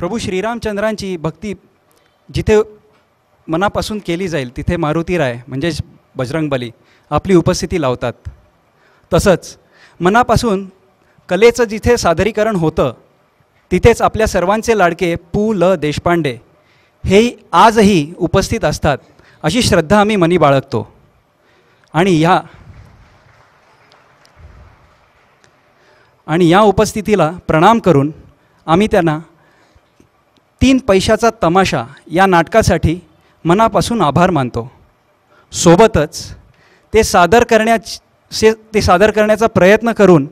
प्रभू श्रीरामचंद्रांची भक्ती जिथे मनापासून केली जाईल तिथे मारुतीराय म्हणजेच बजरंगबली आपली उपस्थिती लावतात. तसंच मनापासून कलेचं जिथे सादरीकरण होतं तिथेच आपल्या सर्वांचे लाडके पु ल देशपांडे हे आजही उपस्थित असतात अशी श्रद्धा आम्ही मनी बाळगतो. आणि या उपस्थितीला प्रणाम करून आम्ही त्यांना 3 पैशाचा तमाशा या नाटकासाठी मनापासून आभार मानतो. सोबतच ते सादर करण्याचा प्रयत्न करून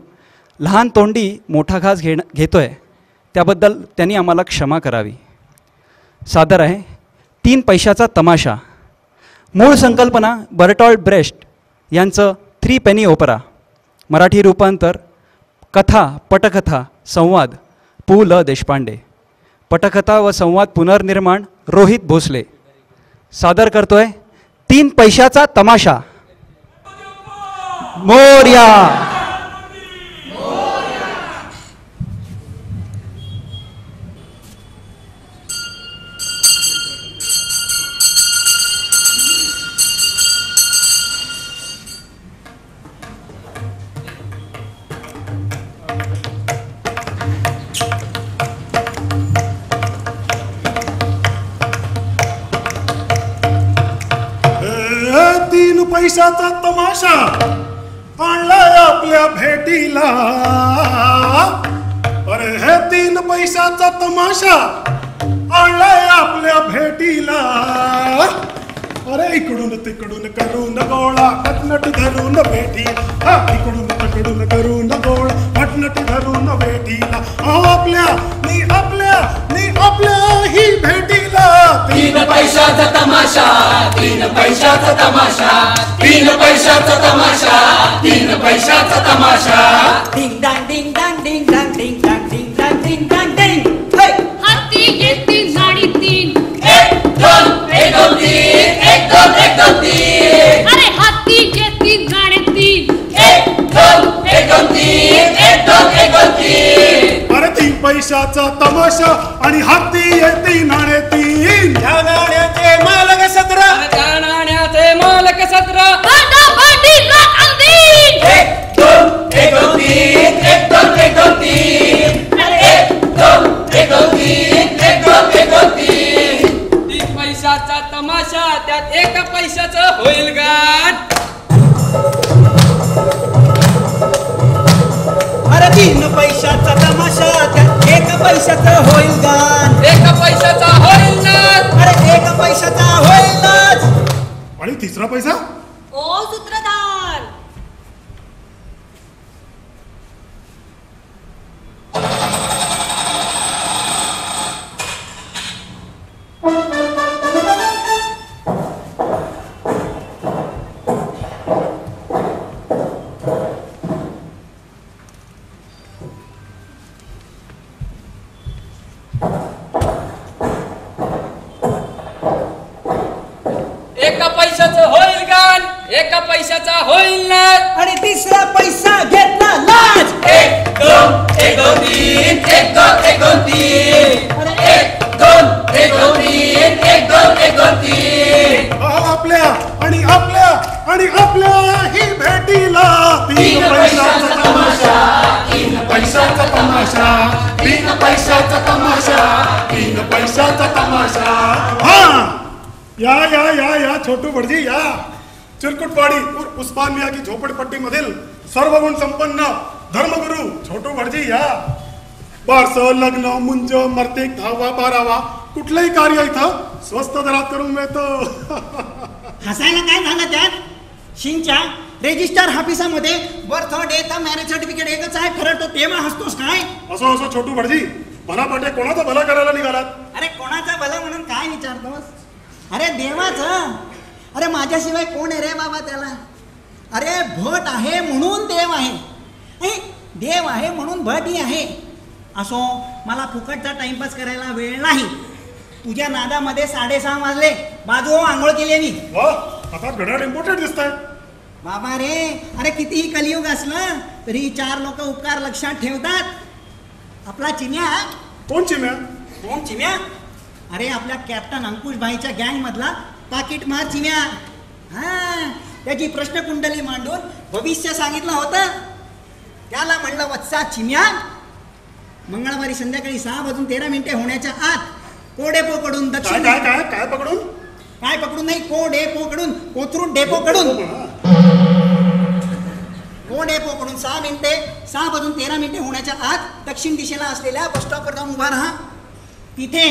लहान तोंडी मोठा घास घेतोय त्याबद्दल त्यांनी आम्हाला क्षमा करावी. सादर आहे 3 पैशाचा तमाशा. मूळ संकल्पना बर्टॉल्ट ब्रेश्ट यांचं 3 पेनी ओपरा. मराठी रूपांतर कथा पटकथा संवाद पु ल देशपांडे. पटकथा व संवाद पुनर्निर्माण रोहित भोसले. सादर करतोय 3 पैशाचा तमाशा. मोरया. पैशाचा तमाशा आणलाय आपल्या भेटीला. अरे हे 3 पैशाचा तमाशा आणलाय आपल्या भेटीला. अरे इकडून तिकडून करून गोळा हटनट धरून भेटीला. इकडून तिकडून करून गोळा हटनट धरून भेटीला. आपल्या ही भेटीला 3 पैशाचा तमाशा. 3 पैशाचा तमाशा. 3 पैशाचा तमाशा. 3 पैशाचा तमाशा. डिंग डांग डिंग डांग डिंग डांग डिंग डांग डिंग डांग डिंग डांग डिंग. हाती घेतली झाडी 3. 1 2 1 2 3. 1 2 1 2 3. अरे हाती घेतली झाडी 3. 1 2 1 2 3. 1 2 1 2 3. अरे 3 पैशाचा तमाशा आणि हाती येते नाणे 3. या नाण्याचे मालक 17. त्या नाण्याचे मालक 17. भांडा भांडी लाख अंदी. 1 2 1 2 3. 1 2 1 2 3. 1 2 1 2 3. 1 2 1 2 3. 3 पैशाचा तमाशा त्यात 1 पैशाचं होईल गाठ. अरे 3 पैशाचा तमाशा त्यात 1 पैशाचं होईल गान. 1 पैशाचा होईल नाच. अरे 1 पैशाचा होईल नाच. आणि 3रा पैसा ओ सूत्रधार. पैशाचा होईल नाच. आणि 3रा पैसा घेतला लाज. 1 2 1 2 3. 1 2 1 2 3. 1 2 1 2 3. 1 2 1 2 3. आपल्या ही भेटीला 3 पैशाचा तमाशा. 3 पैशाचा तमाशा. 3 पैशाचा तमाशा. 3 पैशाचा तमाशा. या छोटू भटजी या. चिरकुटवाडी उस्मान मिया की झोपडपट्टी मधील सर्वगुण संपन्न धर्मगुरु छोटू भटजी या. बारस लग्न मुंज मर्तिक 10वा 12वा कुठलंही कार्य इथं स्वस्त दरात करून मिळतं. हसायला काय झालं त्यात. शिंच्या रेजिस्टर ऑफिसामध्ये बर्थ डेट मॅरेज सर्टिफिकेट एकच आहे. फरक तो तेव्हा हसतोस काय. असो छोटू भटजी भलापाटे कोणाचा भला करायला निघालात. अरे कोणाचा भला म्हणून काय विचारतोस. अरे देवाचं. अरे माझ्याशिवाय कोण आहे रे बाबा त्याला. अरे भट आहे म्हणून देव आहे. देव आहे म्हणून भटही आहे. असो मला फुकटचा टाइमपास करायला वेळ नाही. तुझ्या नादामध्ये 6:30 वाजले. बाजू आंघोळ केली मी. वा आता घड्याळ इम्पॉर्टंट दिसत आहे. बाबा रे. अरे कितीही कलियुग असलं तरी 4 लोक उपकार लक्षात ठेवतात. आपला चिन्या. कोण चिन्या. कोण चिम्या? अरे आपल्या कॅप्टन अंकुश भाईच्या गँग मधला पाकिट मार चिम्या. हा, त्याची प्रश्नकुंडली मांडून भविष्य सांगितलं होतं. त्याला म्हणलं वत्सा चिम्या, मंगळवारी संध्याकाळी 6:13 होण्याच्या आत को डेपोकडून दक्षिण काय काय काय पकडून? काय पकडून नाही, को डेपोकडून, कोथरूड डेपोकडून, को डेपोकडून 6:13 होण्याच्या आत दक्षिण दिशेला असलेल्या बस स्टॉपवर जाऊन उभा राहा. तिथे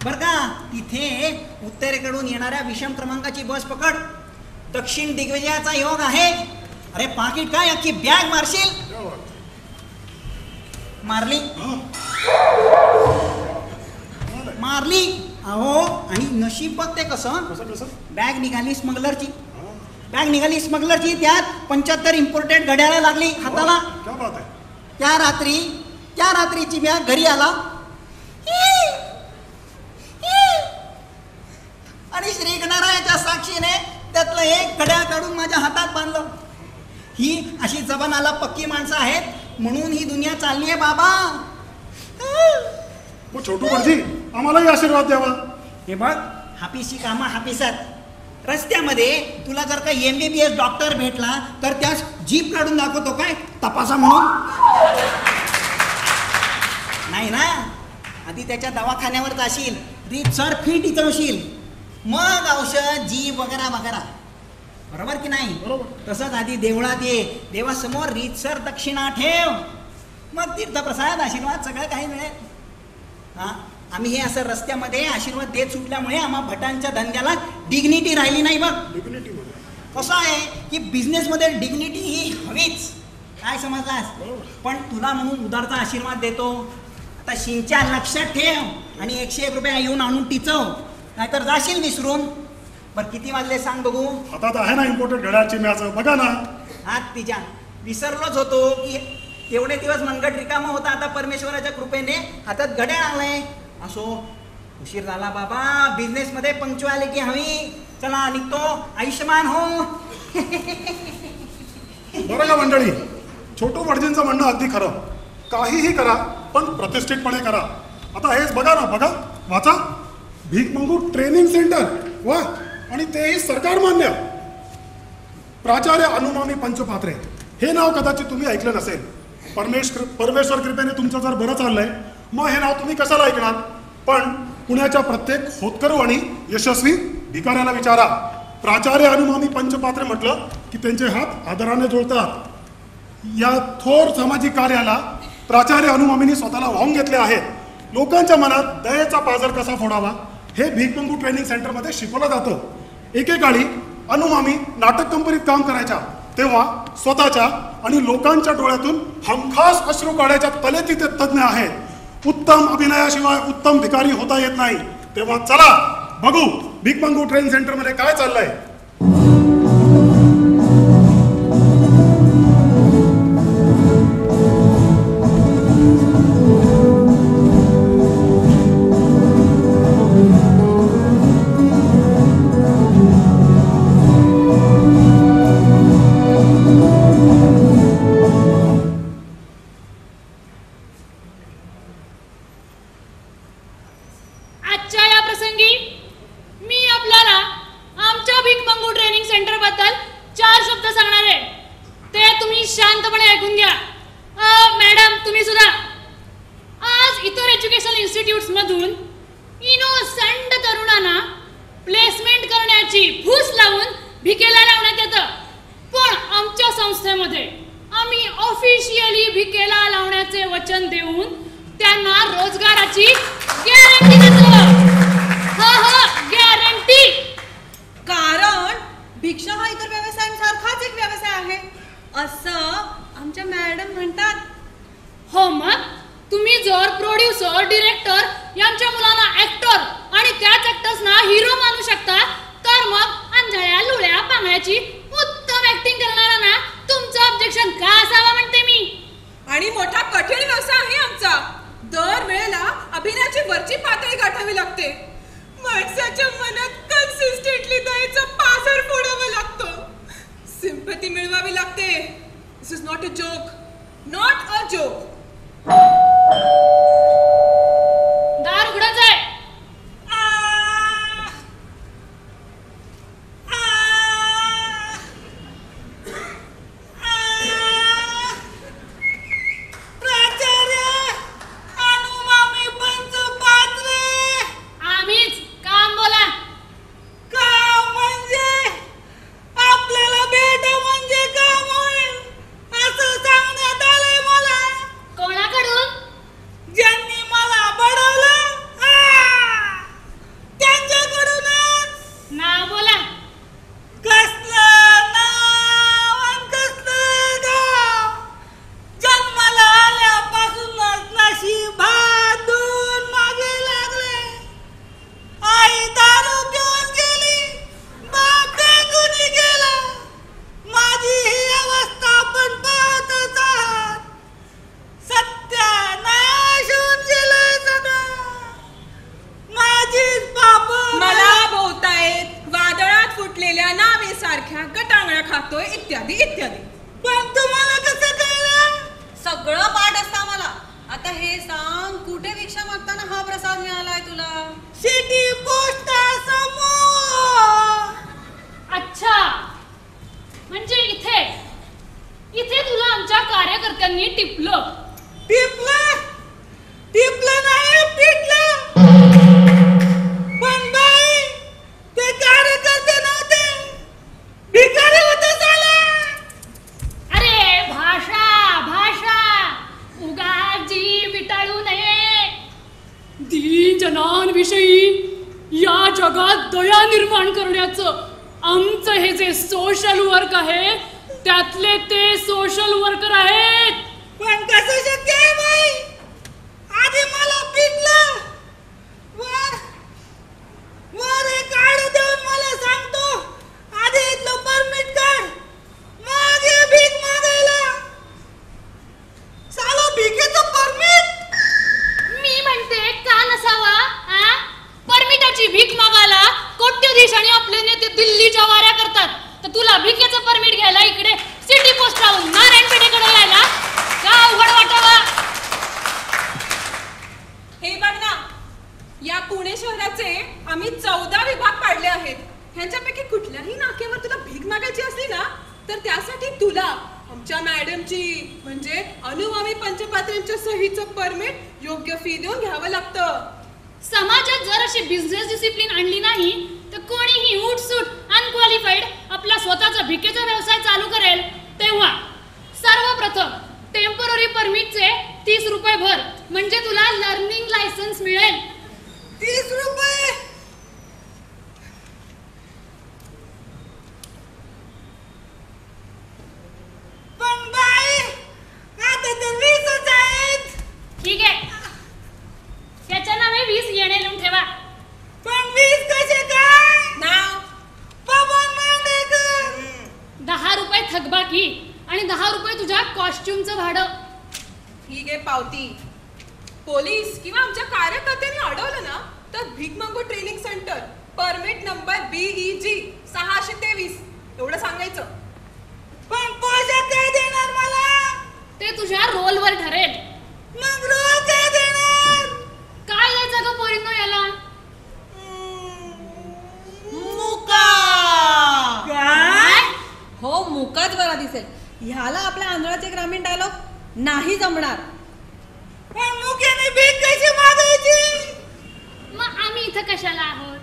बरं का, तिथे उत्तरेकडून येणाऱ्या विषम क्रमांकाची बस पकड. दक्षिण दिग्विजयाचा योग आहे. अरे पाकिट काय, अख्खी बॅग मारशील. मारली मारली अहो. आणि नशीब बघते कसं, बॅग निघाली स्मगलरची. बॅग निघाली स्मगलरची, त्यात 75 इम्पोर्टेड घड्याळा लागली हाताला. त्या रात्रीची बॅग घरी आला आणि श्री गणरायाच्या साक्षीने त्यातलं एक घड्याळ काढून माझ्या हातात बांधलं. ही अशी जबानाला पक्की माणसं आहेत म्हणून ही दुनिया चालली आहे बाबा. छोटू भटजी, आम्हालाही आशीर्वाद द्यावा. हे बघ, हापीसची कामं हापीसात. रस्त्यामध्ये तुला जर का MBBS डॉक्टर भेटला तर त्यास जीप काढून दाखवतो काय तपासा म्हणून? नाही ना, आधी त्याच्या दवाखान्यावर जाशील, रीतसर फीट इचवशील, मग औषध जीप वगैरे वगैरे. बरोबर की नाही? तसंच आधी देवळात ये, देवासमोर रीतसर दक्षिणा ठेव, मग तीर्थप्रसाद आशीर्वाद सगळं काही मिळेल. हा, आम्ही हे असं रस्त्यामध्ये आशीर्वाद देत सुटल्यामुळे आम्हा भटांच्या धंद्याला डिग्निटी राहिली नाही. बघ कसं आहे की बिझनेसमध्ये डिग्निटी ही हवीच. काय समजलास? पण तुला म्हणून उदारचा आशीर्वाद देतो. आता शिंच्या लक्षात ठेव आणि 101 रुपये येऊन आणून टिचव, नाहीतर जाशील विसरून. बरं किती वाजले सांग बघू? हातात आहे ना इम्पोर्टेड घड्याळची मॅच, बघा ना. हात तिच्या विसरलोच होतो की एवढे दिवस मनगट रिकामा होता. आता परमेश्वराच्या कृपेने हातात घड्याळ आणलंय. असो, उशीर झाला बाबा, बिझनेस मध्ये पंक्च्युअलिटी हवी. चला निघतो, आयुष्यमान हो. बरं का मंडळी, छोटू भटजींचं म्हणणं अगदी खरं. काहीही करा पण प्रतिष्ठितपणे करा. आता हेच बघा ना, बघा वाचा, भीकमंगू ट्रेनिंग सेंटर. वा, आणि तेही सरकार मान्य. प्राचार्य अनुमानी पंचपात्रे हे नाव कदाचित तुम्ही ऐकलं नसेल. परमेश्वर कृपेने तुमचं जर बरं चाललंय मग हे नाव तुम्ही कशाला ऐकणार. पण पुण्याच्या प्रत्येक होतकरू आणि यशस्वी भिकाऱ्याला विचारा, प्राचार्य अनुमानी पंचपात्रे म्हटलं की त्यांचे हात आदराने जुळतात. या थोर सामाजिक कार्याला प्राचार्य अनुमामींनी स्वतःला वाहून घेतले आहे. लोकांच्या मनात दयेचा पाझर कसा फोडावा हे भीकमंगू ट्रेनिंग सेंटरमध्ये शिकवलं जातं. एकेकाळी अनुमामी नाटक कंपनीत काम करायच्या, तेव्हा स्वतःच्या आणि लोकांच्या डोळ्यातून हमखास अश्रू काढायच्या तलेती ते तज्ज्ञ आहेत. उत्तम अभिनयाशिवाय उत्तम भिकारी होता येत नाही. तेव्हा चला बघू भीकमंगू ट्रेनिंग सेंटरमध्ये काय चाललंय. आजच्या या प्रसंगी मी आपल्याला आमच्या भीकमंगू ट्रेनिंग सेंटर बद्दल 4 शब्द सांगणार आहे. ते तुम्ही शांतपणे ऐकून घ्या. मॅडम तुम्ही सुद्धा. आज इतर एज्युकेशनल इन्स्टिट्यूट्स मधून इनोसंट तरुणांना प्लेसमेंट करण्याची फूस लावून भिकेला लावण्यात येतं. पण आमच्या संस्थेमध्ये आम्ही ऑफिशियली भिकेला लावण्याचे वचन देऊन त्यांना रोजगाराची गॅरंटी देतो. गॅरंटी. कारण भिक्षा हा इतर व्यवसायांसारखाच एक व्यवसाय आहे असं आमच्या मॅडम म्हणतात. हो, मग तुम्ही जर प्रोड्युसर डिरेक्टर यांच्या मुलांना ऍक्टर आणि त्याच ऍक्टर्सना हिरो मानू शकता तर मग अंधळ्या लुळ्या पांगळ्याची उत्तम ऍक्टिंग करणाऱ्यांना तुमचं ऑब्जेक्शन का असावं म्हणते मी. आणि मोठा कठीण व्यवसाय आहे आमचा. दर वेळेला अभिनयाची वरची पातळी गाठावी लागते. माणसाच्या मनात कन्सिस्टंटली दयेचा पाझर फोडावा लागतो. सिंपथी मिळवावी लागते. This is not a joke. Not a joke. इत्यादी इत्यादी. पण तुम्हाला कसं कळलं? सगळं पाठ असतं मला. आता हे सांग, कुठे भिक्षा मागताना हा प्रसाद मिळालाय तुला? सिटी पोस्ट समोर. अच्छा, म्हणजे इथे इथे तुला आमच्या कार्यकर्त्यांनी टिपलं. टिपलं नाही, पिटलं. पण बाई, ते कार्यकर्ते नव्हते, भिकारी होते साला. अरे भाषा भाषा, उगाच जीव विटाळू नये. दीन जनांविषयी या जगात दया निर्माण करण्याचं आमचं हे जे सोशल वर्क आहे, त्यातले ते सोशल वर्कर आहेत. पण कसं शक्य आहे बाई? आधी मला पिटलं, वर एक काढ देऊन मला सांगतो आधी इथलं परमिट काढ, मग हे भीक मागायला. साला भिकेचं परमिट. मी म्हणते का नसावा? परमिटाची भीक मागायला कोट्यधीश आणि आपले नेते दिल्लीच्या वाऱ्या करतात, तर तुला भिकेचं परमिट घ्यायला इकडे सिटी पोस्टावरून नारायणपेठेकडे यायला का अवघड वाटावा? हे बघ ना, या पुणे शहराचे आम्ही 14 विभाग पाडले आहेत. ह्यांच्यापैकी कुठल्याही नाक्यावर तुला भीक मागायची असली ना, तर त्यासाठी तुला आमच्या मॅडमची म्हणजे अनुगामी पंचपात्र्यांच्या सहीचं परमिट योग्य फी देऊन घ्यावं लागतं. समाजात जर अशी बिझनेस डिसिप्लिन आणली नाही तर कोणीही उठसूट अनक्वालिफाईड आपला स्वतःचा भिकेचा व्यवसाय चालू करेल. तेव्हा सर्वप्रथम टेम्पररी परमिटचे 30 रुपये भर, म्हणजे तुला लर्निंग लायसन्स मिळेल. 30 रुपये? पण बाई, आता तर 20च आहेत. ठीक आहे, त्याच्या नावे 20 येणे लिहून ठेवा. पण 20 कसे काय? नाव पवन मांडेकर. 10 रुपये थकबाकी आणि 10 रुपये तुझ्या कॉस्ट्युमचं भाडं. ही घे पावती. पोलीस किंवा आमच्या कार्यकर्त्यांनी अडवलं ना, तर भीक मागो training centre, permit number BEG 623 एवढं सांगायचं. पण पैसे काय देणार मला? ते तुझ्या रोलवर ठरेल. मग रोल काय देणार? काय द्यायचं ग पोरींनो याला? मुका. काय? हो, मुकाच बरा दिसेल. ह्याला आपल्या आंधळाचे ग्रामीण डायलॉग नाही जमणार. पण मुख्याने भीक कशी मागायची? मग आम्ही इथं कशाला आहोत?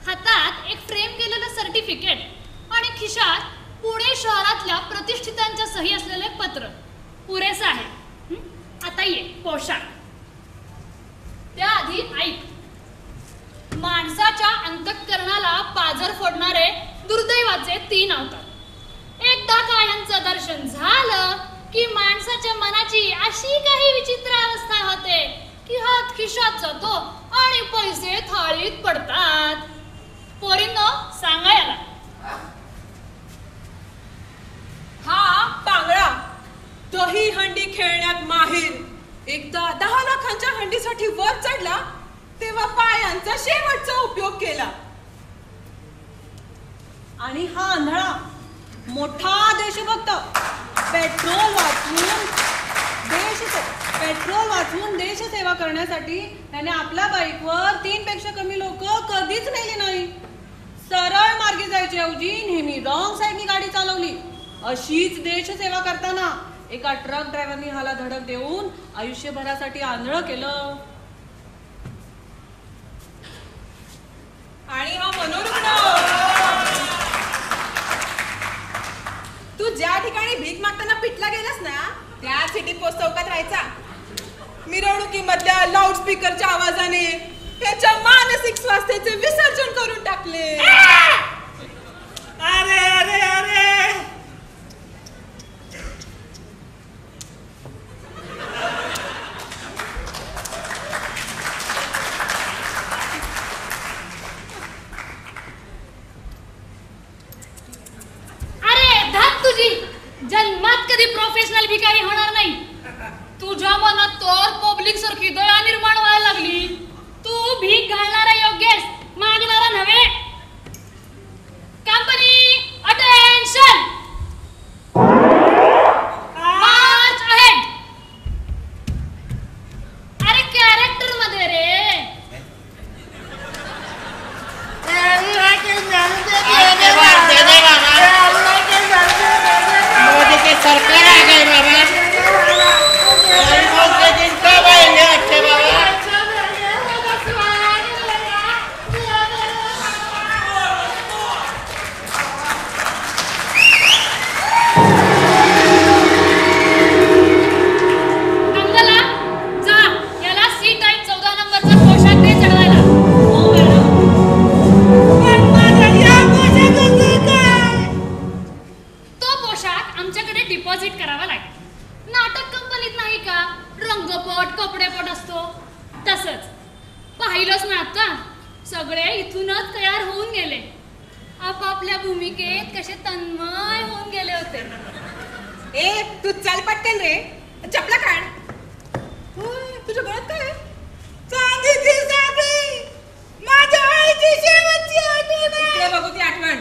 हातात एक फ्रेम केलेलं सर्टिफिकेट आणि खिशात पुणे शहरातल्या प्रतिष्ठितांच्या सही असलेले पत्र पुरेसं आहे. आता ये पोशाख. त्याआधी ऐक. माणसाच्या अंतःकरणाला पाझर फोडणारे दुर्दैवाचे 3 अवतार. एकदा का यांचं दर्शन झालं की माणसाच्या मनाची अशी काही विचित्र अवस्था होते की हात खिशात जातो आणि पैसे थाळीत पडतात. पोरींनो सांगा याला. हा पांगळा दही हंडी खेळण्यात माहीर. एकदा 10 लाखांच्या हंडीसाठी वर चढला तेव्हा पायांचा शेवटचा उपयोग केला. आणि हा आंधळा मोठा देशभक्त. पेट्रोल वाचवून देश सेवा करण्यासाठी त्याने आपल्या बाईकवर 3 पेक्षा कमी लोक कधीच नेली नाही. सरळ मार्गे जायच्या ऐवजी नेहमी रॉंग साईडनी गाडी चालवली. अशीच देश सेवा करताना एका ट्रक ड्रायव्हरनी हाला धडक देऊन आयुष्यभरासाठी आंधळ केलं. आणि हा मनोरुग्ण. तू ज्या ठिकाणी भीक मागताना पिटला गेलास ना, त्या सिटी पोस्ट चौकात राहायचा. मिरवणुकीमधल्या लाऊडस्पीकरच्या आवाजाने त्याच्या मानसिक स्वास्थ्याचे विसर्जन करून टाकले. अरे अरे अरे, जन्मात कधी प्रोफेशनल भिकारी होणार नाही. तुझ्या मनात तर पब्लिक सारखी दया निर्माण व्हायला लागली. तू भीक घालणारा योग्यस, मागणारा नव्हे. Company attention. आहात का? सगळे इथूनच तयार होऊन गेले. आपापल्या भूमिकेत कसे तन्मय होऊन गेले होते. ए तू चाल पटकन रे, चपला काढ. होय, तुझ्या गळ्यात काय? चांदीची साखळी, माझ्या आईची शेवटची आठवण. इकडे बघू ती आठवण.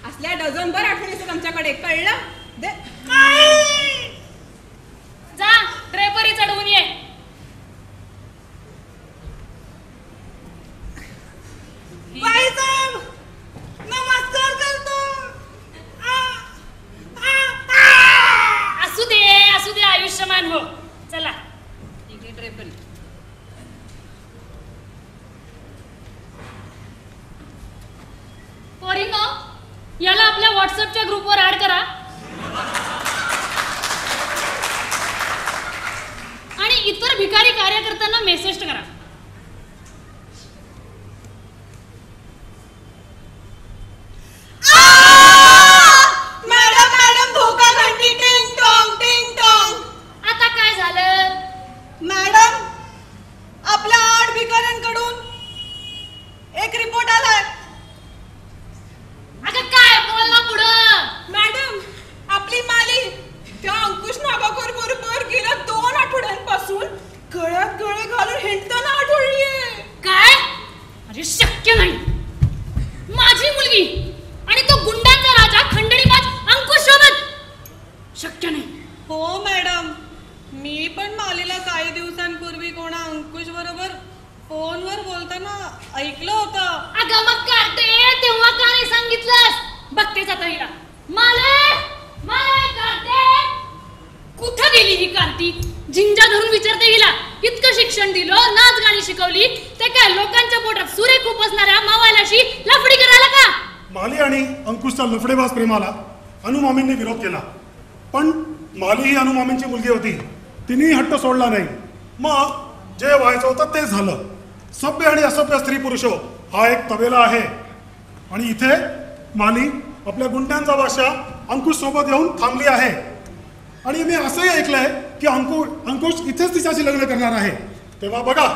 असल्या डझनभर आठवणी असतात आमच्याकडे, कळलं? दे. जा ड्रेपरी चढवून ये. बाईसाहेब, नमस्कार करतो. असू दे आयुष्यमान हो. चला इकडे ड्रेपरी. पोरींनो, याला आपल्या व्हॉट्सअपच्या ग्रुपवर ऍड करा आणि इतर भिकारी कार्यकर्त्यांना मेसेज करा. मॅडम मॅडम, धोका घंटी टिंग टॉंग टिंग टॉंग. आता काय झालं? मॅडम, आपल्या 8 भिकाऱ्यांकडून एक रिपोर्ट आलाय. अगं काय बोल ना पुढं. मॅडम, आपली माली त्या अंकुश नागाकर बरोबर गेल्या 2 आठवड्यांपासून गळ्यात गळे घालून हिंडताना आढळलीये. काय? अरे शक्य नाही. माझी मुलगी आणि तो गुंडांचा राजा खंडणीबाज अंकुश सोबत? शक्य नाही. हो मॅडम, मी पण मालीला काही दिवसांपूर्वी कोणा अंकुश बरोबर फोनवर बोलताना ऐकलं होतं. अगं मग करते तेव्हा का नाही सांगितलंस? बघतेच आता हिला. करते कुठं गेली ही कार्ती? झिंजा धरून विचारते हिला. इतकं शिक्षण दिलं, नाच गाणी शिकवली, ते काय लोकांच्या पोटात सुरे खूप असणाऱ्या मावाल्याशी लफडी करायला का? माली आणि अंकुशच्या लफडेबाज प्रेमाला अनुमामींनी विरोध केला, पण माली ही अनुमामींची मुलगी होती. तिनेही हट्ट सोडला नाही. मग जे व्हायचं होतं ते झालं. सभ्य आणि असभ्य स्त्री पुरुष हा एक तबेला आहे आणि इथे माली आपल्या गुंड्यांचा बादशाह अंकुश सोबत येऊन थांबली आहे. आणि मी असंही ऐकलंय की अंकुश इथेच तिच्याशी लग्न करणार आहे. तेव्हा बघा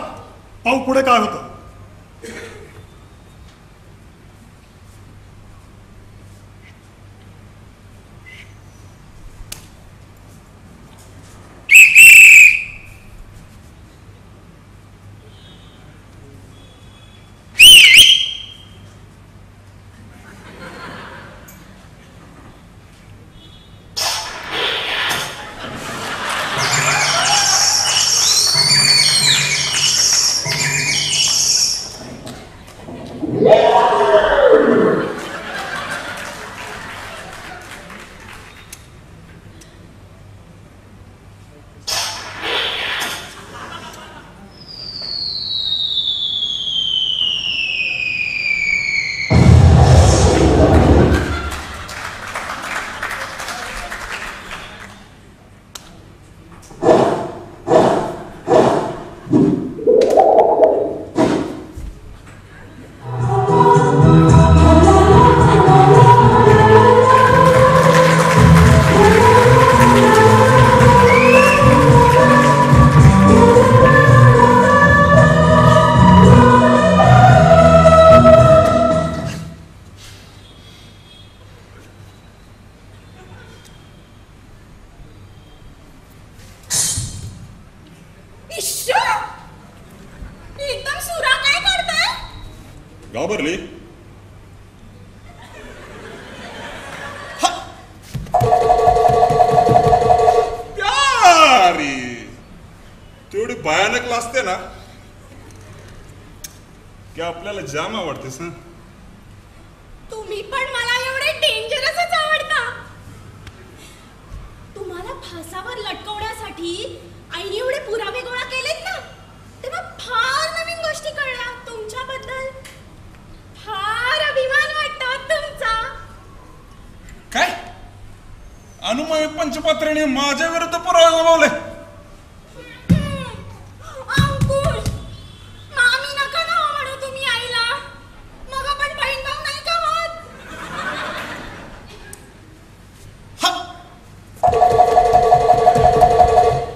पाहू पुढे काय होतं. घाबरली? प्यारी तेवढी भयानक लाजते ना की आपल्याला जाम आवडतेस ना. तुम्ही पण मला एवढे डेंजरसच आवडता. तुम्हाला फासावर लटकवण्यासाठी आईने एवढे पुरावे गोळा केलेत ना, तेव्हा फार नवीन गोष्टी कळल्या तुमच्याबद्दल. फार अभिमान वाटतो तुमचा. काय अनुमय पंचपात्रेने माझ्या विरुद्ध पुरावे जमवले? अंकुश, मामी नका ना म्हणू तुम्ही आईला. मग आपण बहीण भाऊ नाही का होत?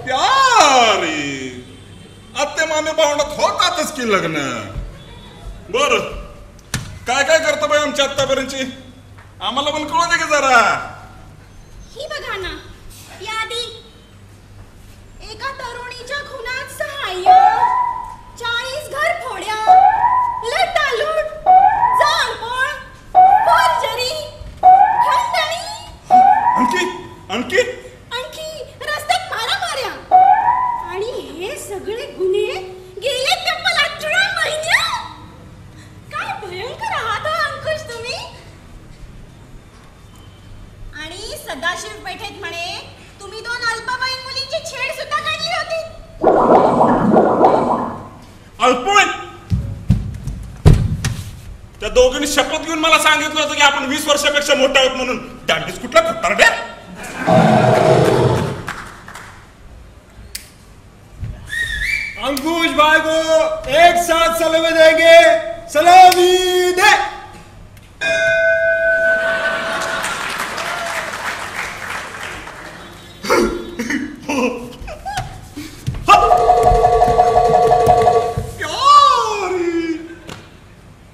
प्यारी आत्ते आम्ही भावंडात होतातच की लग्न. बर काय काय करतो बाई आमची आतापर्यंतची, आम्हाला पण कळू दे की जरा. ही बघा ना यादी. एका तरुणीच्या खुनात सहाय्य, 40 घरफोड्या, लटालूट, जाळपोळ, फोर्जरी, खंडणी, आणखी आणखी रस्त्यात मारामाऱ्या. आणि हे सगळे गुन्हे गेले तब्बल 18 महिने. काय भयंकर आहात हो अंकुश तुम्ही. आणि सदाशिव पेठेत म्हणे तुम्ही 2 अल्पवयीन मुलींची छेड सुद्धा काढली होती. अल्पवयीन? त्या दोघांनी शपथ घेऊन मला सांगितलं होतं की आपण 20 वर्षापेक्षा मोठे आहोत म्हणून. दांडीस कुठला खतरड्या. अंकुश भाई को एक साथ सलामी देंगे. सलामी दे.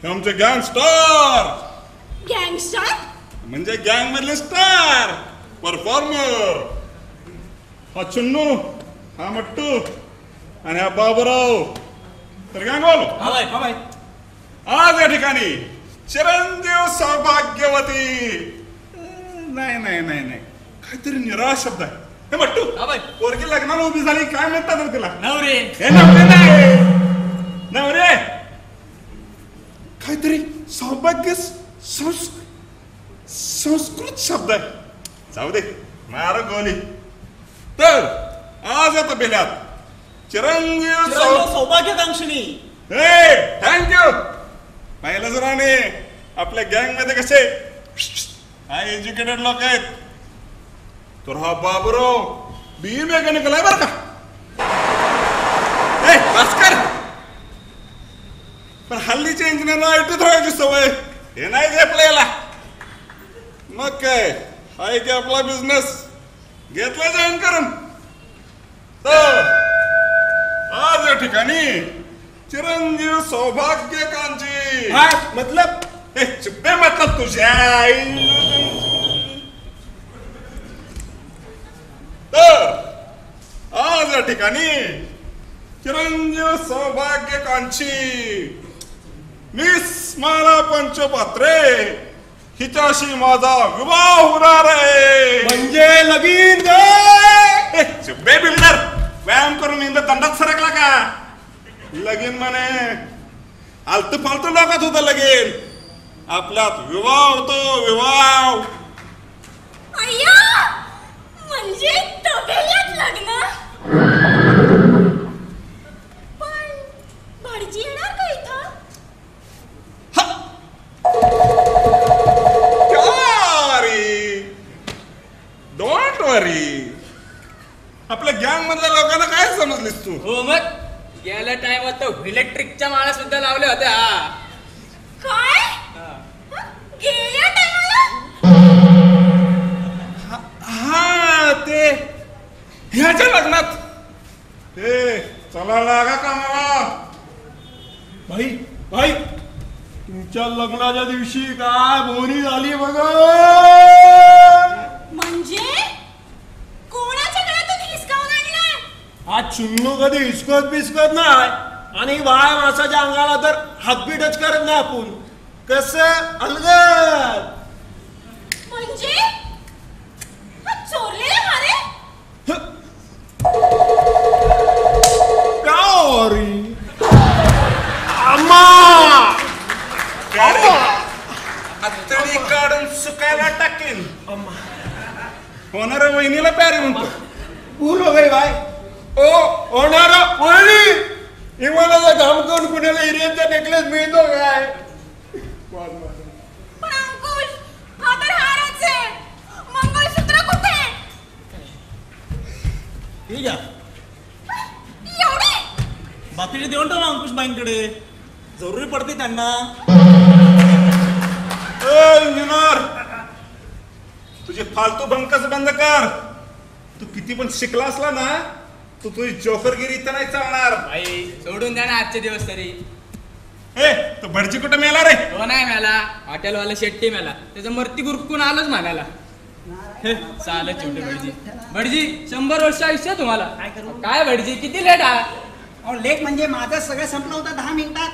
आमचे गँगस्टर. गँगस्टर म्हणजे गँग मधले स्टार परफॉर्मर. हा चुन्नू, हा मट्टू आणि हा बाबूराव तर गँग वालो. आज या ठिकाणी चिरंजीव सौभाग्यवती. नाही नाही नाही नाही काहीतरी निराश शब्द आहे. हे मट्टू पोरगी लग्नाला उभी झाली काय म्हणतात तिला? नवरे. हे नवरे नाही, नवरे काहीतरी सौभाग्य संस्कृत शब्द आहे. जाऊ दे मार गोली. तर आज आता बेल्यात चिरंजीव सौभाग्यकांक्षिणी. हे थँक्यू. पाहिलं जरा ने आपल्या गँग मध्ये कसे हाय एज्युकेटेड लोक आहेत. तर हा बाबूराव BE मेकॅनिकल आहे बरं का. बस कर. पण हल्लीच्या इंजिनियरला IT थोड्याची सवय हे नाही झेपलेला. मग काय आहे की आपला बिझनेस घेतला जॉईन करून. तर आज या ठिकाणी चिरंजीव सौभाग्यकांची. मतलब हे चुप्पे मतलब तुझ्या. तर आज या ठिकाणी चिरंजीव सौभाग्यकांची मिस माला पंचपात्रे हिच्याशी माझा विवाह होणार आहे. म्हणजे लगीन. चुप्पे बिल्डर व्यायाम करून इंद दंडात सरकला का. लगीन म्हणे आलतू फालतू लोकात होतं लगीन. आपल्यात विवाह होतो विवाह. अय्या म्हणजे तबेल्यात लग्न. पण भटजी येणार का इथं? डोंट वरी. आपल्या गँग मधल्या लोकांना काय समजलीस तू? हो मग गेल्या टाइमात तर इलेक्ट्रिकच्या माळा सुद्धा लावल्या होत्या. काय गेल्या टायमाला? हा ते ह्याच्या लग्नात. हे चला लागा कामाला. भाई भाई तुमच्या लग्नाच्या दिवशी काय बोरी झाली बघा. म्हणजे कोणाच्या गळ्यातून हिसकावून आणलाय? हा चुन्नू कधी हिसकत बिस्कत नाही. आणि बाळ माणसाच्या अंगाला तर हातबी टच करत नाही आपण. कसं अलगद. म्हणजे हा चोरलेला मारे. काओरी अम्मा हत्तडी काढून सुकायला टाकेन. होणाऱ्या वहिनीला प्यारे म्हणतो. भूल हो गई भाई. ओ होणारा वहिनी इमानाचा घाम करून कुणाला हिऱ्यांचा नेकलेस मिळतो काय. पण अंकुश हा तर हारच आहे. मंगळसूत्र कुठे? ठीक आहे एवढे बाकीचे देऊन टाका अंकुश बाईंकडे. जरुरी पडते त्यांना. इंजिनियर तुझे फालतू भंकस बंद कर. तू किती पण शिकला असला ना तू तुझी जोकरगिरी इथं नाही चालणार. आई सोडून होऊन द्या ना आजचे दिवस तरी. ए तो भटजी कुठं मेला रे? तो नाही मेला, हॉटेलवाला शेट्टी मेला. त्याचं मरती गुरकून आलोच म्हणाला. चालत छोटे भटजी. भटजी 100 वर्ष आयुष्य तुम्हाला. काय करू? काय भटजी किती लेट आहात? अहो लेट म्हणजे माझं सगळं संपलं होतं 10 मिनिटात.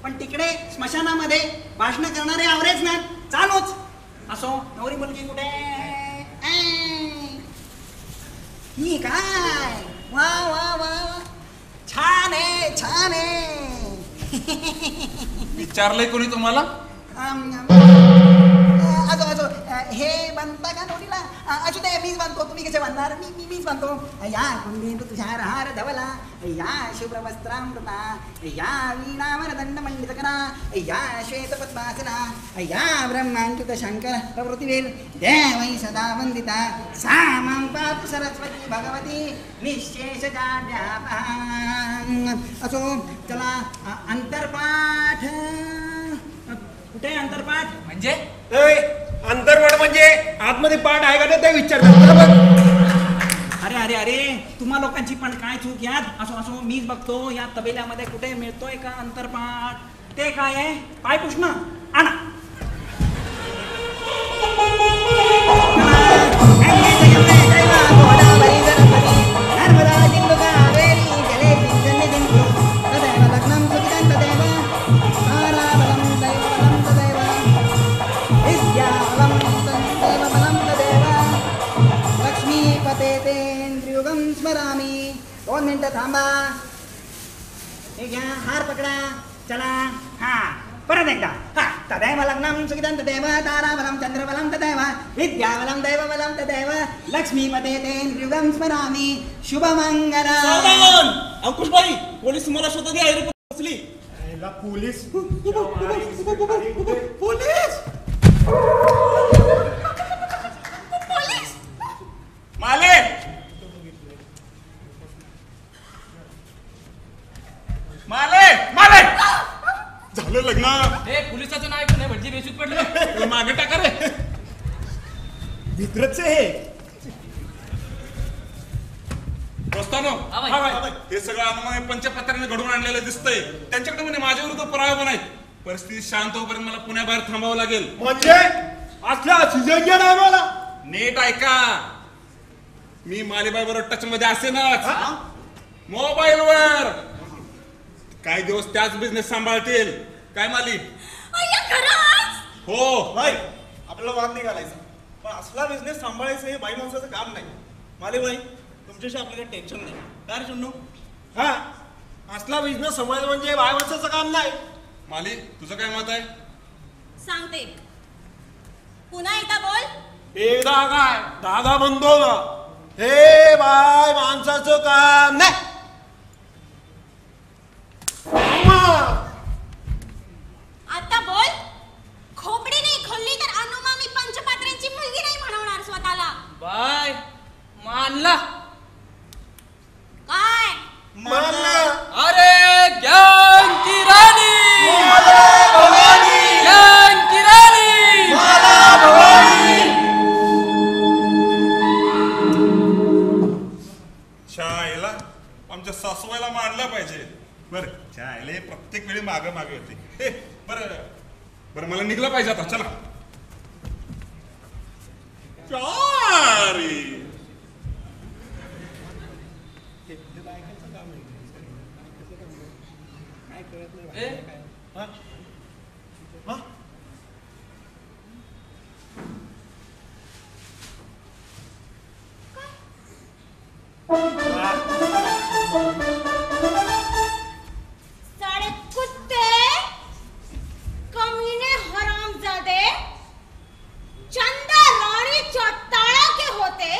पण तिकडे स्मशानामध्ये भाषण करणारे आवरेच नाहीत, चालूच. असो, नवरी मुलगी कुठे? ही काय? वा वा वा, छान आहे, छान आहे. विचारलंय कोणी तुम्हाला? असो हे बनता का नवरीला? असू दे, मीच बांधतो. तुम्ही कसे बांधणार? मीच बांधतो. या कुंडीत तुषार हार धवला, या शुभ्र वस्त्रामृता, या वीणावर दंड मंडित करा, या श्वेत पद्मासना, या ब्रह्मांकित शंकर प्रवृत्तीवीर देवै सदा वंदिता, सा मां पातु सरस्वती भगवती निःशेष जाड्यापहा. असो, चला अंतरपाठ. कुठे अंतरपाठ? म्हणजे अंतरपाठ म्हणजे आतमध्ये पाठ आहे का नाही ते विचारतात. अरे अरे अरे, तुम्हा लोकांची पण काय चूक यात. असो असो, मीच बघतो या तबेल्यामध्ये कुठे मिळतोय का अंतरपाठ. ते काय आहे? पाय पुसणं आणा. स्मरामी. 2 मिनिटं थांबा. हे घ्या, हार पकडा. चला, हा परत एकदा. हा, तदैव लग्नं सुखितं तदैव ताराबलं चंद्रबलं तदैव विद्याबलं दैवबलं तदैव लक्ष्मीपते तेन्द्रियुगं स्मरामी. शुभमंगल. अंकुशबाई, पोलीस तुम्हाला शोधत आहे. पोलीस पोलीस माले माले माले झालं लग्न. हे पोलिसाचं नाव ऐकून भटजी बेशुद्ध पडले. मागे टाका रे. भित्रच हे दोस्तानो, हे सगळं अनुमान पंचपत्राने घडवून आणलेलं दिसतंय. त्यांच्याकडे म्हणजे माझ्या विरुद्ध पुरावे पण आहेत. परिस्थिती शांत होईपर्यंत मला पुण्याबाहेर थांबावं लागेल. म्हणजे असल्या सीजन नाही मला. नीट ऐका, मी मालेबाई बरोबर टच मध्ये असेनच. मोबाईलवर काही दिवस त्याच बिझनेस सांभाळतील. काय माली? हो बाई, आपल्याला वाद नाही घालायचा, पण असला बिझनेस सांभाळायचं हे बाई माणसाचं काम नाही. मालेबाई, तुमच्याशी आपल्याला टेन्शन नाही. काय रे चुन्नू? हा, असला बिझनेस सांभाळायचं म्हणजे बाई माणसाचं काम नाही. माली, तुझं काय मत आहे? सांगते, पुन्हा एकदा बोल. एकदा काय, दादा म्हणतो ना, हे बाय माणसाचं काम नाही. आता बोल. खोपडी नाही खोलली तर अनुमा मी पंचपात्र्यांची मुलगी नाही म्हणवणार स्वतःला. बाय मानला. काय मानला? अरे ज्ञान की राणी, ज्ञान की राणी. शाळेला आमच्या सासूबाईला मानलं पाहिजे. बरं, शाळेला प्रत्येक वेळी मागे मागे होते. बरं बरं, मला निघलं पाहिजे आता. चला. साले कुत्ते, कमीने हरामजादे, चंदा रानी चौतारा के होते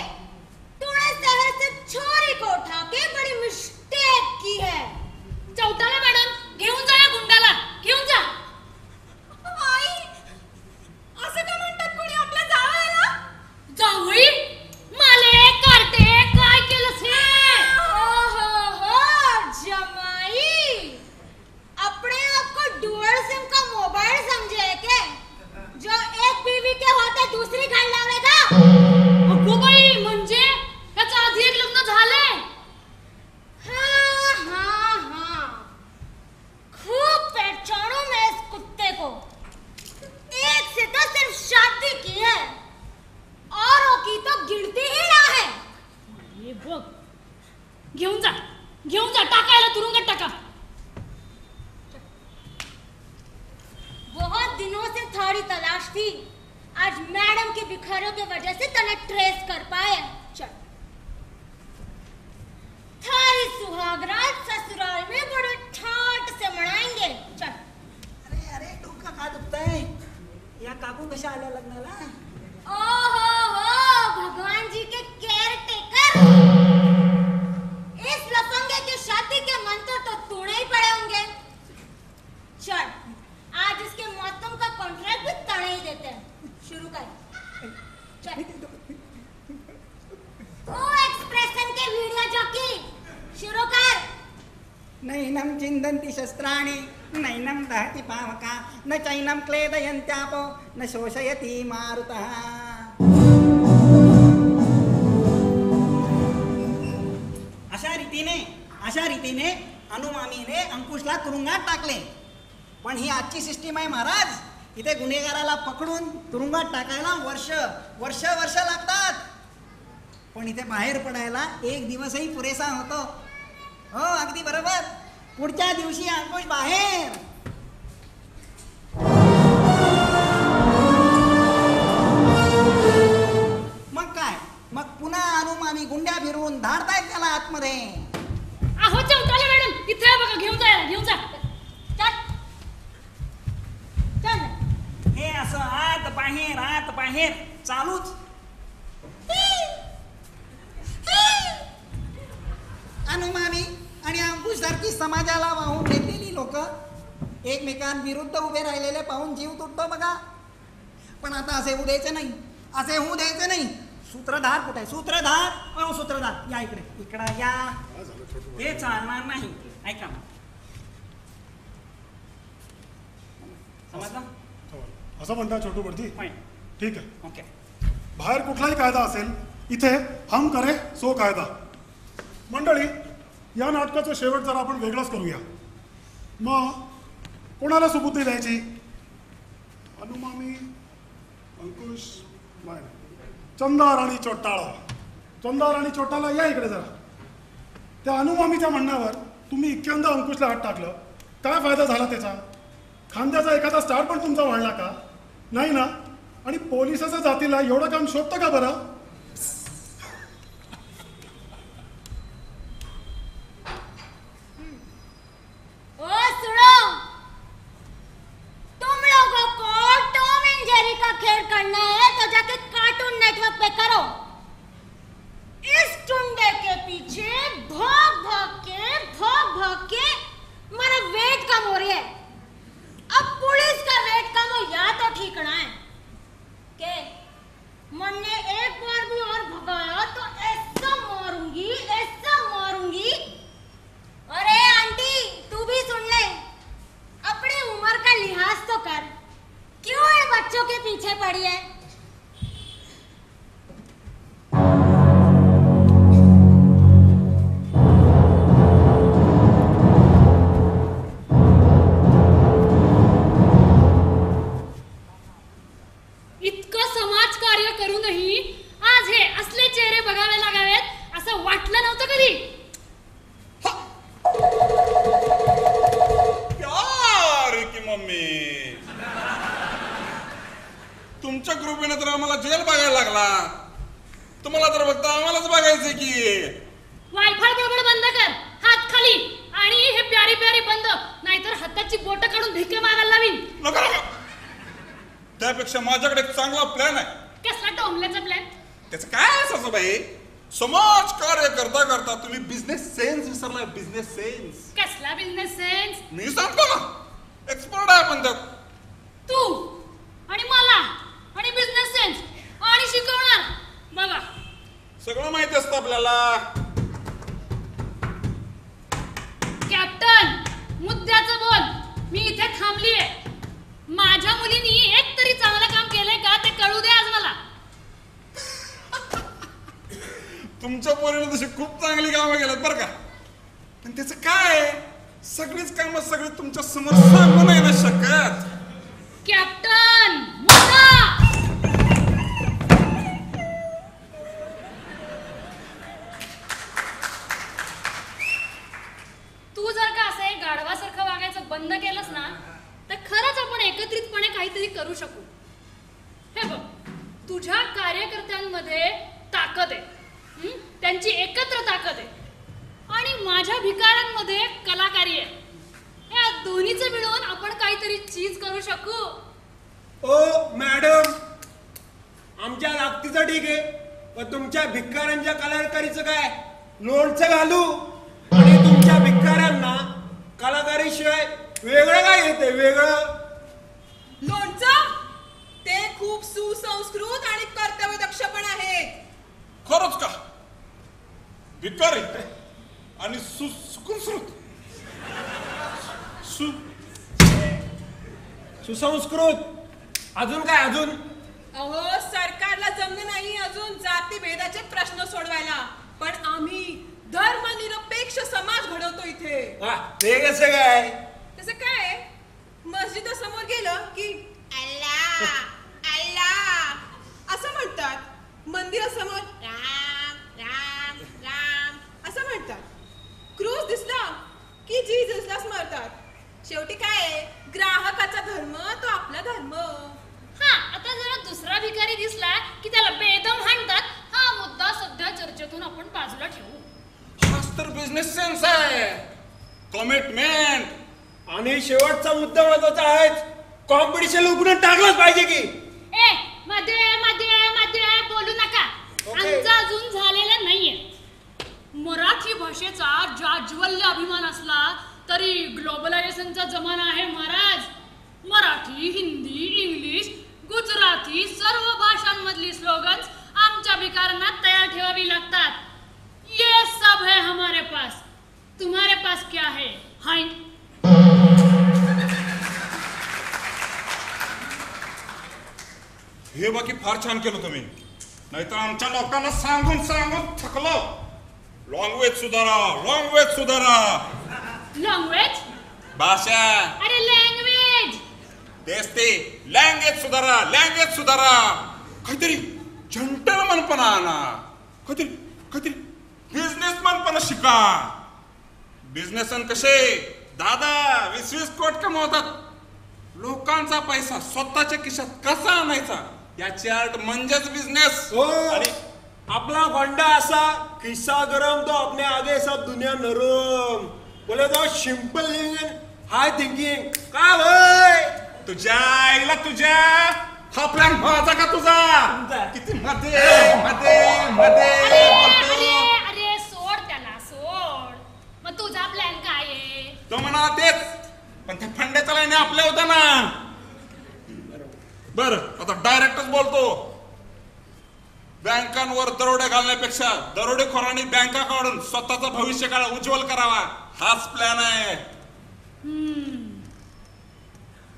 तूने शहर से छोरी को उठा के बड़ी मिस्टेक की है. चौतारा मॅडम, घेऊन जा या गुंडाला, घेऊन जा. थी, आज मैडम के भिखारियों की वजह से तने ट्रेस कर पाए। चल, थारी सुहागरात ससुराल में बड़े ठाट से मनाएंगे। चल। अरे अरे डोकं का दुखतंय? या काकू कशा आल्या लग्नाला? ओहो, भगवान जी के केयर टेकर। इस लफंगे की शादी के मंत्र तो तोड़े ही पड़े होंगे। चल, आज इसके मौसम का कॉन्ट्रैक्ट भी तड़े ही देते हैं। शुरू कर। चल। ओ एक्सप्रेशन के वीडियो जॉकी, शुरू कर। नैनं चिन्दन्ति शस्त्राणि नैनं दहति पावका न चैनं क्लेदयन्त्यापो न शोषयति मारुतः। अशा रीतीने अनुमामीने अंकुशला तुरुंगात टाकले. पण ही आजची सिस्टीम आहे महाराज. इथे गुन्हेगाराला पकडून तुरुंगात टाकायला वर्ष लागतात, पण इथे बाहेर पडायला एक दिवसही पुरेसा होतो. हो, अगदी बरोबर. पुढच्या दिवशी अंकुश बाहेर. मग काय, मग पुन्हा अनुमामी गुंड्या फिरवून धाडतायत त्याला आतमध्ये. अहो चौताले मॅडम, इथे बघा, घेऊन जा. चल. हे असं आत बाहेर चालूच. अनुमामी आणि अंकुश सारखी समाजाला वाहून घेतलेली लोक एकमेकांविरुद्ध उभे राहिलेले पाहून जीव तुटतो बघा. पण आता असे होऊ द्यायचे नाही. सूत्रधार कुठे आहे? सूत्रधार या इकडे या. हे चालणार नाही. ऐका, समजलं? असं म्हणता छोटू भटजी? ठीक आहे. ओके. बाहेर कुठलाही कायदा असेल, इथे हम करे सो कायदा. मंडळी, या नाटकाचं शेवट जरा आपण वेगळंच करूया. मग कोणाला सुबुद्धी द्यायची? अनुमामी, अंकुश, चंदा राणी चोट्टाला या इकडे जरा. त्या अनुमामीच्या म्हणण्यावर तुम्ही इतक्यांदा अंकुशला हात टाकलं, काय फायदा झाला त्याचा? खांद्याचा एखादा स्टार पण तुमचा वाढला का? नाही ना. आणि पोलिसाच्या जातीला एवढं काम शोधतं का बरं? ओ सुनो, तुम लोगों को टॉम एंड जेरी का खेल करना है तो जाके कार्टून नेटवर्क पे करो. इस टुंडे के पीछे भाग भाग के मेरा वेट कम हो रही है. अब पुलिस का वेट कम हो या तो ठीकना है के मन ने एक बार भी और भगाया तो ऐसा मारूंगी. अरे आंटी, तू भी सुन ले, अपनी उम्र का लिहाज तो कर. क्यों इन बच्चों के पीछे पड़ी है? इतकं समाज कार्य करूनही आज हे असले चेहरे बघावे लागावेत असं वाटलं नव्हतं कधी. प्यार की मम्मी, तुमच्या कृपेने तर आम्हाला जेल बघायला लागला. तुम्हाला तर फक्त आम्हालाच बघायचंय की. वायफळ बडबड बंद कर, हात खाली, आणि हे प्यारी प्यारी बंद, नाहीतर हाताची बोटं काढून भिके मागायला लावीन. नको. त्यापेक्षा माझ्याकडे एक चांगला प्लॅन आहे. कसला टोमल्याचा प्लॅन? त्याचं काय सासूबाई, समाज कार्य करता करता तुम्ही बिझनेस सेन्स विसरलाय. Business sense. कसला बिझनेस सेन्स? मी सांगतो ना, एक्सपर्ट आहे आपण त्यात. तू आणि मला आणि बिझनेस सेन्स आणि शिकवणार बघा. सगळं माहिती असतं आपल्याला. कॅप्टन, मुद्द्याचं बोल. मी इथे थांबलीये. माझ्या मुलीनी एक तरी चांगलं काम केलंय का ते कळू दे आज मला. तुमच्या पोरीने तशी खूप चांगली कामं केल्यात बरं का. पण त्याचं काय, सगळीच कामं सगळी तुमच्या समोर सांगू नाही ना शकत. कॅप्टन, मुद्दा. तू जर का असं गाढवासारखं वागायचं बंद केलंस ना, तर खरंच आपण एकत्रितपणे काहीतरी करू शकू. हे बघ, तुझ्या कार्यकर्त्यांमध्ये ताकद आहे, त्यांची एकत्र ताकद आहे, आणि माझ्या भिकाऱ्यांमध्ये कलाकारी आहे. या दोन्हीचं मिळून आपण काहीतरी चीज करू शकू. ओ मॅडम, आमच्या लागतीचं ठीक आहे, पण तुमच्या भिकाऱ्यांच्या कलाकारीचं काय? लोणचं घालू आणि तुमच्या भिकाऱ्यांना कलाकारीशिवाय वेगळं काय येते? वेगळं लोणचं ते खूप सुसंस्कृत आणि कर्तव्यदक्ष पण आहेत. खरंच का? भिकारी आणि सुसंस्कृत सुसंस्कृत अजून काय? अजून अहो, सरकारला जमलं नाही अजून जातीभेदाचे प्रश्न सोडवायला, पण आम्ही धर्मनिरपेक्ष समाज घडवतो इथे. ते कसं काय? तसं काय, मस्जिदासमोर गेलं की अल्लाह अल्लाह असं म्हणतात, मंदिरासमोर राम राम राम असं म्हणतात, क्रूस दिसला की जीजसला स्मरतात. शेवटी काय, ग्राहकाचा धर्म तो आपला धर्म. हा, आता जरा दुसरा भिकारी दिसला की त्याला बेदम हाणतात. हा मुद्दा सध्या चर्चेतून आपण बाजूला ठेवू. हाच तर बिझनेस सेन्स आहे, कमिटमेंट. आणि शेवटचा मुद्दा महत्वाचा आहे, कॉम्पिटिशन उघडून टाकलंच पाहिजे की. ए, मध्ये मध्ये मध्ये बोलू नका. आमचा अजून झालेला नाहीये. मराठी भाषेचा जाज्वल्य अभिमान असला तरी ग्लोबलायझेशनचा जमाना आहे महाराज. मराठी, हिंदी, इंग्लिश, गुजराती सर्व भाषांमधली स्लोगन्स आमच्या भिकाऱ्यांना तयार ठेवावी लागतात. ये सब है हमारे पास, तुम्हारे पास क्या है? हाय, हे बाकी फार छान केलं तुम्ही, नाहीतर आमच्या लोकांना सांगून सांगून थकलो. लँग्वेज सुधारा, लँग्वेज सुधारा. लँग्वेज? भाषा. अरे लँग्वेज तेच ते, लँग्वेज सुधारा, लँग्वेज सुधारा. काहीतरी जंटलमनपणा आणा, काहीतरी बिझनेसमनपणा शिका. बिझनेसमॅन कसे 10-20 कोट कमवतात. लोकांचा पैसा स्वतःच्या खिशात कसा आणायचा याची आर्ट म्हणजेच बिझनेस. आणि आपला फंडा असा, खिस्सा गरम तो अपने आगे सब दुनिया नरम. बोले तो simple living and high thinking. का भाई तुझ्या आईला, तुझ्या हा प्लॅन माझा का तुझा? किती मध्ये मध्ये मध्ये बोलतो. अरे सोड त्याला, सोड. मग तुझा प्लॅन काय आहे? तो म्हणा तेच, पण त्या फंड्याच्या लाईने आपल्या होत्या ना. बर, आता डायरेक्टच बोलतो. बँकांवर दरोडे घालण्यापेक्षा दरोडेखोरांनी बँका काढून स्वतःचा भविष्य काळ उज्ज्वल करावा, हाच प्लॅन आहे.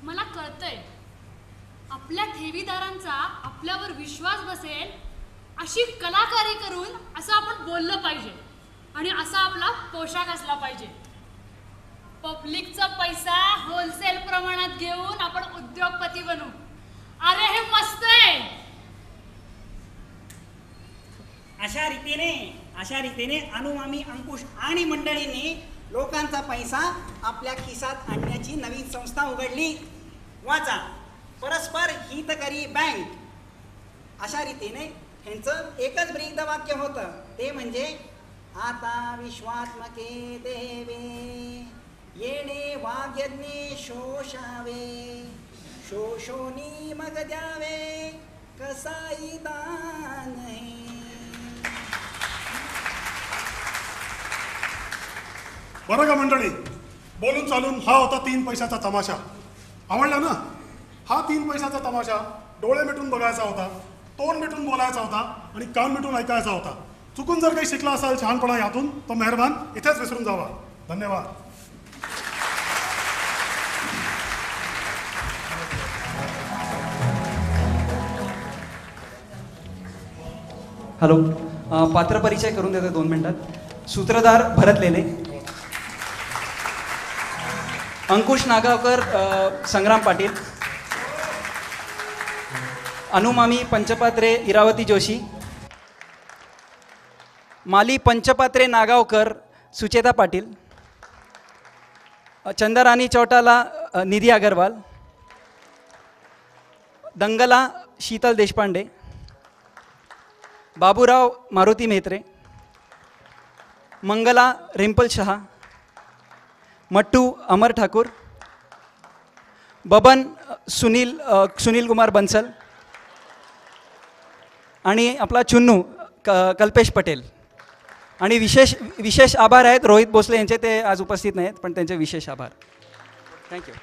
मला कळतंय, आपल्या ठेवीदारांचा आपल्यावर विश्वास बसेल अशी कलाकारी करून असं आपण बोललं पाहिजे, आणि असा आपला पोशाख असला पाहिजे. पब्लिकचा पैसा होलसेल प्रमाणात घेऊन आपण उद्योगपती बनू. अरे हे मस्त आहे. अशा रीतीने अनुमामी, अंकुश आणि मंडळींनी लोकांचा पैसा आपल्या खिसात आणण्याची नवीन संस्था उघडली. वाचा, परस्पर हितकरी बँक. अशा रीतीने ह्यांचं एकच ब्रीद वाक्य होतं, ते म्हणजे आता विश्वात्मके देवे येणे वाग्यज्ञे शोषावे, शोषोनी मग द्यावे कसाई दान. बरं का मंडळी, बोलून चालून हा होता 3 पैशाचा तमाशा. आवडला ना? हा 3 पैशाचा तमाशा डोळे मिटून बघायचा होता, तोंड मिटून बोलायचा होता आणि कान मिटून ऐकायचा होता. चुकून जर काही शिकला असाल छानपणा यातून तर मेहरबान इथेच विसरून जावा. धन्यवाद. हॅलो, पात्र परिचय करून देतो 2 मिनिटात. सूत्रधार भरत लेले, अंकुश नागावकर, संग्राम पाटील, अनुमामी पंचपात्रे इरावती जोशी, माली पंचपात्रे नागावकर सुचेता पाटील, चंद्राणी चौटाला निधी अगरवाल, दंगला शीतल देशपांडे, बाबूराव मारुती मेहत्रे, मंगला रिंपल शहा, मट्टू अमर ठाकूर, बबन सुनील कुमार बन्सल आणि आपला चुन्नू कल्पेश पटेल. आणि विशेष आभार आहेत रोहित भोसले यांचे, ते आज उपस्थित नाहीत पण त्यांचे विशेष आभार. थँक्यू.